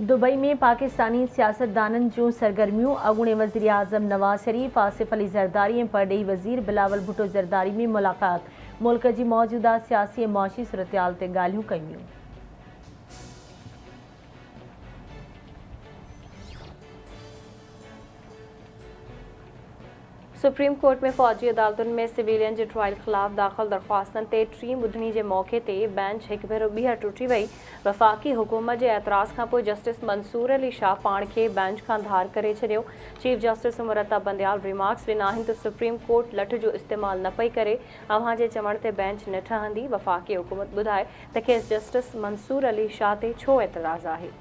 Dubai में पाकिस्तानी सियासतदाननि जूं सरगर्मियों अॻूणे वज़ीर आज़म नवाज़ शरीफ़, आसिफ अली ज़रदारी ऐं परॾेही वज़ीर बिलावल भुट्टो ज़रदारी में मुलाक़ात। मुल्क जी मौजूदा सियासी ऐं मुआशी सूरतहाल ते ॻाल्हियूं कयूं। सुप्रीम कोर्ट में फ़ौजी अदालतुनि में सिविलियन जे ट्रायल ख़िलाफ़ दाख़िल दरख़्वास्तनि ते टीं ॿुधणी जे मौक़े ते बेंच हिकु भेरो ॿीहर टुटी वई। वफ़ाक़ी हुकूमत जे एतराज़ खां पोइ जस्टिस मंसूर अली शाह पाण खे बेंच खां धार करे छॾियो। चीफ जस्टिस मुरता बंदयाल रिमार्क्स ॾिना आहिनि त सुप्रीम कोर्ट लठ जो इस्तेमालु न पई करे। अव्हां जे चवण ते बेंच न ठहंदी। वफ़ाक़ी हुकूमत ॿुधाए त खेसि जस्टिस मंसूर अली शाह ते छो एतराज़ आहे।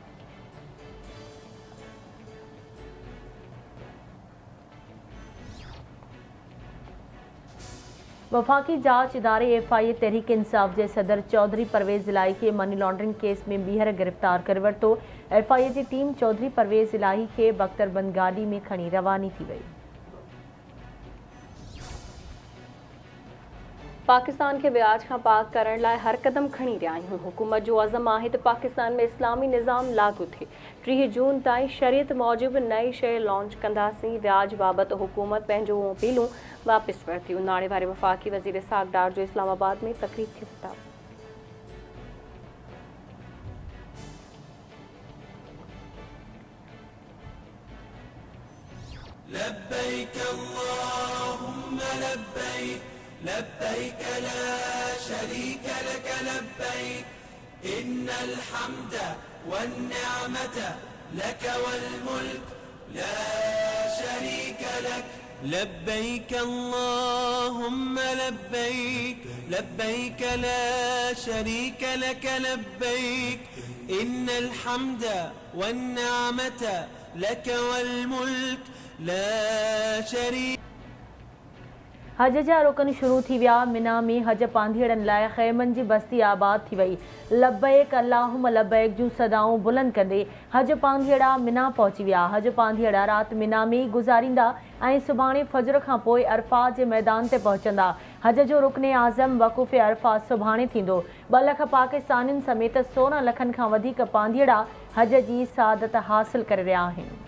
वफ़ाक़ी जांच इदारे FIA तहरीक इंसाफ़ जे सदर चौधरी परवेज़ इलाही खे मनी लॉन्ड्रिंग केस में ॿीहर गिरफ़्तार करे वरितो। FIA जी टीम चौधरी परवेज़ इलाही खे बख्तरबंद गाॾी में खणी रवानी थी वई। पाकिस्तान के व्याज खां पाक करण लाइ हर क़दम खणी रहिया आहियूं। हुकूमत जो अज़म आहे त पाकिस्तान में इस्लामी निज़ाम लागू थिए। 30 जून ताईं शरीयत मूजिबि नई शइ लॉन्च कंदासीं। व्याज बाबति हुकूमत पंहिंजो अपीलूं वापसि वरितियूं। नाणे वारे वफ़ाक़ी वज़ीर इसहाक़ डार जो इस्लामाबाद में तक़रीब खे ख़िताब। लब्बैक अल्लाहुम्मा लब्बैक लब्बैक ला शरीक लक लब्बैक इन्नल हम्द वन्निअमत लक वल मुल्क ला शरीक लक लब्बैक अल्लाहुम्मा लब्बैक लब्बैक ला शरीक लक लब्बैक इन्नल हम्द वन्निअमत लक वल मुल्क ला शरीक। हज जा रुकन शुरू थी विया। मिना में हज पांधीअड़नि लाइ ख़ैमनि जी बस्ती आबाद थी वई। लब्बैक अल्लाहुम्मा लब्बैक जूं सदाऊं बुलंद कंदे हज पांधीअड़ा मिना पहुची विया। हज पांधीअड़ा राति मिना में गुज़ारींदा ऐं सुभाणे फजर खां पोइ अरफात जे मैदान ते पहुचंदा। हज जो रुकने आज़म वक़ूफ़े अरफात सुभाणे थींदो। 2 लख पाकिस्तानियुनि समेत 16 लखनि खां वधीक पांधीअड़ा हज जी सआदत हासिल करे रहिया आहिनि।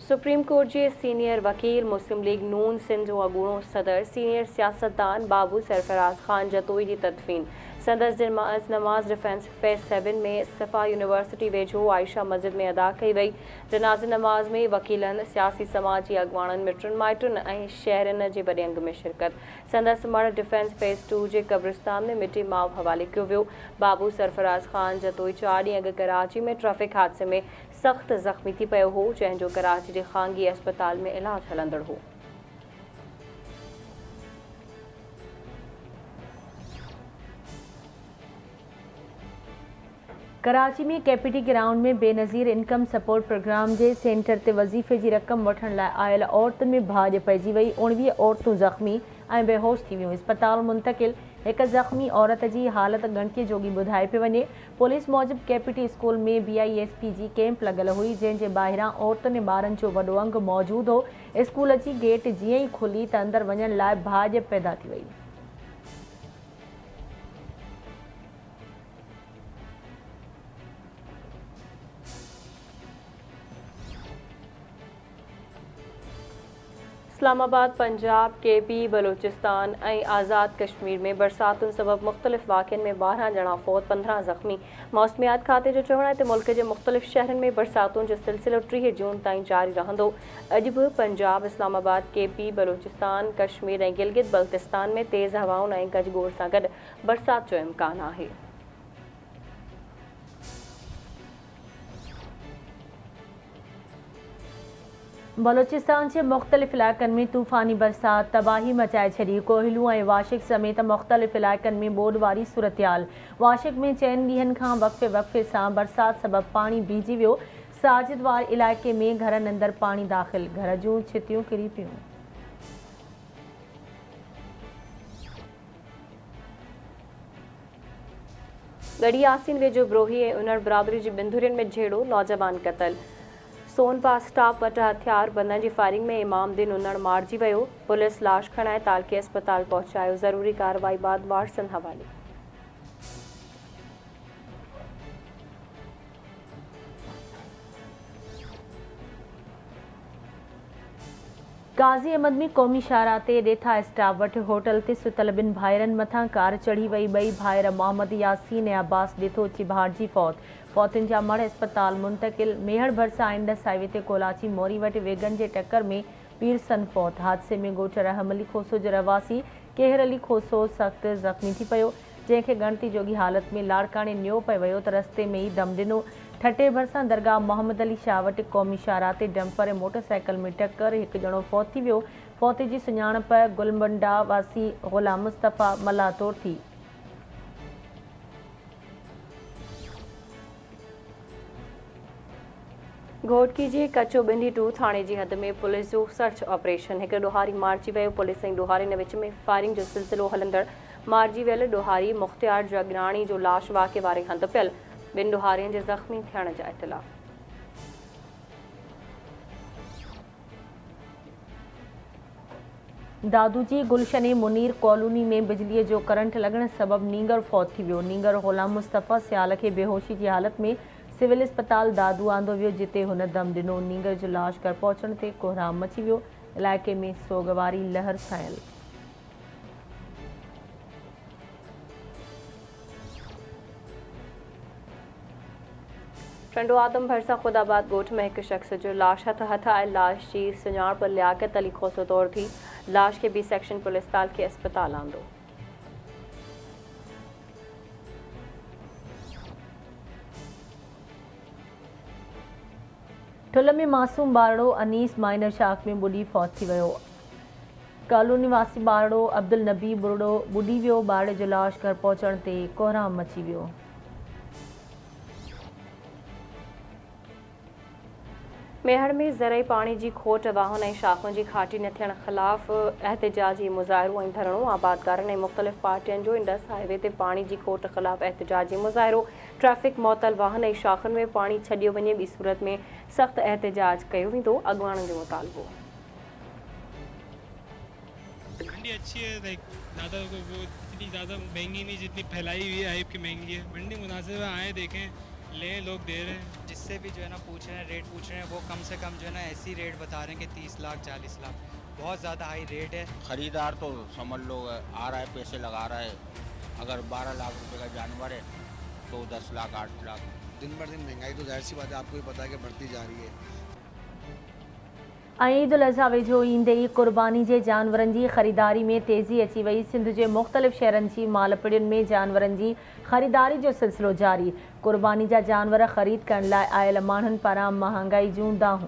सुप्रीम कोर्ट जे सीनियर वकील मुस्लिम लीग नून सिंध जो अॻूणो सदर सीनियर सियासतदान बाबू सरफराज ख़ान जतोई जी तदफ़ीन। संदसि नमाज़ डिफेंस फेज़ 7 में सफ़ा यूनिवर्सिटी वेझो आयशा मस्जिद में अदा कई वई। जनाज़ नमाज़ में वकीलनि, सियासी समाजी अॻवाननि, मिटनि माइटनि ऐं शहरनि जे वॾे अंग में शिरकत। संदसि मड़ डिफेंस फेज़ 2 जे कब्रिस्तान में मिटी माउ हवाले कयो वियो। बाबू सरफराज ख़ान जतोई 4 ॾींहं अॻु कराची में ट्रैफ़िक हादसे में सख़्त ज़ख़्मी थी पियो हो, जंहिंजो कराची जे ख़ांगी अस्पताल में इलाज हलंदड़ हो। कराची में KPT ग्राउंड में बेनज़ीर इनकम सपोर्ट प्रोग्राम जे सेंटर ते वज़ीफ़े जी रक़म वठण लाइ आयल औरतुनि में भाॼ पइजी वई। 19 औरतूं ज़ख़्मी ऐं बेहोश थी वियूं। इस्पताल मुंतक़िल। हिक ज़ख़्मी औरत जी हालत गणकीअ जोगी ॿुधाए पियो वञे। पुलिस मूजिबि KPT स्कूल में BISP जी कैंप लॻल हुई, जंहिं जे ॿाहिरां औरतुनि ऐं ॿारनि जो वॾो अंग मौजूदु हो। स्कूल जी गेट जीअं ई खुली त अंदरि वञण लाइ भाॼ पैदा थी वई। इस्लामाबाद, पंजाब, KP, बलूचिस्तान ऐं आज़ाद कश्मीर में बरसातुनि सबबि मुख़्तलिफ़ वाक़िअनि में 12 ॼणा फ़ौत, 15 ज़ख़्मी। मौसमियात खाते जो चवणु आहे त मुल्क जे मुख़्तलिफ़ शहरनि में बरसातुनि जो सिलसिलो 30 जून ताईं जारी रहंदो। अॼु बि पंजाब, इस्लामाबाद, KP, बलूचिस्तान, कश्मीर ऐं गिलगित बल्तिस्तान में तेज़ हवाउनि ऐं गजगोड़ सां गॾु बरसात जो इम्कानु आहे। बलूचिस्तान जे मुख़्तलिफ़ इलाइक़नि में तूफ़ानी बरसात तबाही मचाए छॾी। कोहिलूं ऐं वाशिक समेत मुख़्तलिफ़ इलाइक़नि में ॿोॾि वारी सूरतहाल। वाशिक में 4 ॾींहनि खां वक़्फ़े सां बरसात सबबि पाणी बीहजी वियो। साजिदवार इलाइक़े में घरनि अंदरि पाणी दाख़िल, घर जूं छितियूं किरी पियूं। गढ़ी यासीन वेझो ब्रोही ऐं उनड़ बिरादरी जी बिंदुरियुनि में झेड़ो, नौजवान क़तल। सोनपास स्टाफ वटि हथियार बंदनि जी फायरिंग में इमामदीन उन्नड़ मारिजी वियो। पुलिस लाश खणाए तालके अस्पताल पहुंचायो। ज़रूरी कार्रवाई बाद वारसन हवाले। गाज़ी अहमद में क़ौमी शाहरा ते ॾेठा स्टाफ वटि होटल ते सुतल ॿिनि भाइरनि मथां कार चढ़ी वई। ॿई भाइर मोहम्मद यासीन ऐं अब्बास ॾिठो अची भाड़जी फौतुनि जा मड़ अस्पताल मुंतकिल। मेहड़ भरिसां इंडस हाईवे ते कोलाची मोरी वटि वेगन जे टक्कर में पीरसन फौत। हादसे में ॻोठ रहम अली खोसो जो रवासी केहर अली खोसो सख़्त ज़ख़्मी थी पियो, जंहिंखे गणती जोगी हालत में लाड़काणे नियो पियो वियो त रस्ते में ई दम ॾिनो। ठटे भरिसां दरगाह मोहम्मद अली शाह वटि क़ौमी शाहरा ते डंपर ऐं मोटरसाइकिल में टक्कर, हिकु ॼणो फौत थी वियो। फौत जी सुञाणप गुलबंडा वासी ग़ुलाम मुस्तफ़ा मल्ला तौर थी। घोटकी जे कचो बिंडी 2 थाणे जी हद में पुलिस जो सर्च ऑपरेशन। हिकु ॾोहारी मारिजी वियो। पुलिस ऐं ॾोहारियुनि विच में फायरिंग जो सिलसिलो हलंदड़ मारिजी वियल ॾोहारी मुख़्तियार जगराणी जो लाश वाक़े वारे हंधि पियल। ॿिनि ॾोहारियुनि जे ज़ख़्मी थियण जा इतला। दादूजी गुलशन मुनीर कॉलोनी में बिजलीअ जो करंट लॻण सबबि नींगर फौत थी वियो। नींगर ग़ुलाम मुस्तफ़ा सियाल खे बेहोशी जी हालत में सिविल अस्पताल दादू आंदो वियो, जिते हुन दम ॾिनो। नींगर जो लाश घर पहुचण ते कोहराम मची वियो। इलाइक़े में सोगवारी लहर छायल। टंडो आदम भरिसां ख़ुदाबाद ॻोठ में हिकु शख़्स जो लाश हथ आयल। लाश जी सुञाणप लियाकत अली खोसो तौर थी। लाश के बी सेक्शन पुलिस तालके अस्पताल आंदो। ठुल में मासूम ॿारड़ो अनीस माइनर शाख में ॿुॾी फौत थी वियो। कॉलोनी वासी ॿारड़ो अब्दुल नबी बुरड़ो ॿुॾी वियो। ॿारड़े जो लाश घर पहुचण ते कोहराम मची वियो। मेहड़ में ज़रई पाणी जी खोट, वाहन ऐं शाख़ुनि जी खाटी न थियण ख़िलाफ़ एहतिजाजी मुज़ाहिरो ऐं धरणो। आबादकारनि ऐं मुख़्तलिफ़ पार्टियुनि जो इंडस हाईवे ते पाणी जी खोट ख़िलाफ़ एहतिजाजी मुज़ाहिरो। ट्रैफ़िक मुअतल वाहन ऐं शाख़ुनि में पाणी छॾियो वञे, ॿी सूरत में सख़्त एहतिजाज कयो वेंदो। अॻवाननि जो मुतालबो। मंडी अच्छी है, लाइक ज़्यादा वो इतनी ज़्यादा महंगी नहीं जितनी फैलाई हुई है, हाइप की महंगी है। मंडी मुनासिब है, आए देखें, लें, लोग दे रहे हैं। जिससे भी जो है ना पूछ रहे हैं, रेट पूछ रहे हैं, वो कम से कम जो है ना ऐसी रेट बता रहे हैं कि 30 लाख 40 लाख, बहुत ज़्यादा हाई रेट है। खरीदार तो समझ लो आ रहा है, पैसे लगा रहा है। अगर 12 लाख रुपए का जानवर है तो 10 लाख 8 लाख। दिन बर दिन महंगाई तो जाहिर सी बात है, आपको भी पता है कि बढ़ती जा रही है। ईद उल अज़हा वेझो ईंदे ई क़ुर्बानी जे जानवरनि जी ख़रीदारी में तेज़ी अची वई। सिंध जे मुख़्तलिफ़ शहरनि जी मालपड़ियुनि में जानवरनि जी ख़रीदारी जो सिलसिलो जारी। क़ुर्बानी जा जानवर ख़रीद करण लाइ आयल माण्हुनि पारां महांगाई जूं दाहूं।